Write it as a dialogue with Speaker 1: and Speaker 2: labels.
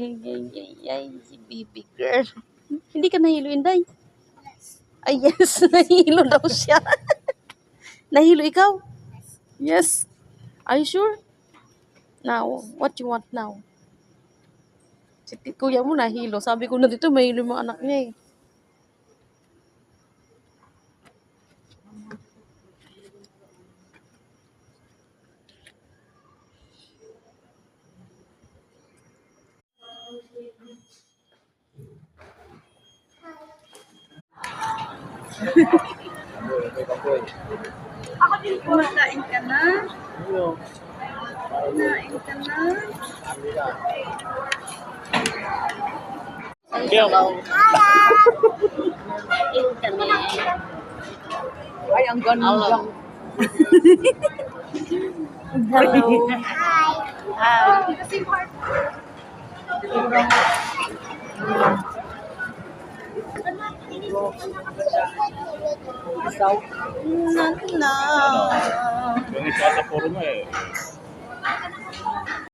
Speaker 1: Ay, si baby girl. Hindi ka nahilo, Inday? Ay, yes. Nahilo daw siya. Nahilo ikaw? Yes. Are you sure? Now, what you want now? Si kuya mo nahilo. Sabi ko na dito, mahilo yung mga anak niya eh.
Speaker 2: Kumakain ka na? Kumain ka na?
Speaker 1: Hello. Internet.
Speaker 2: Ay, ang ganda.
Speaker 1: Hello. Hello. Hi.
Speaker 2: Isaw?
Speaker 1: Na.
Speaker 3: Yung isa sa puro mo eh.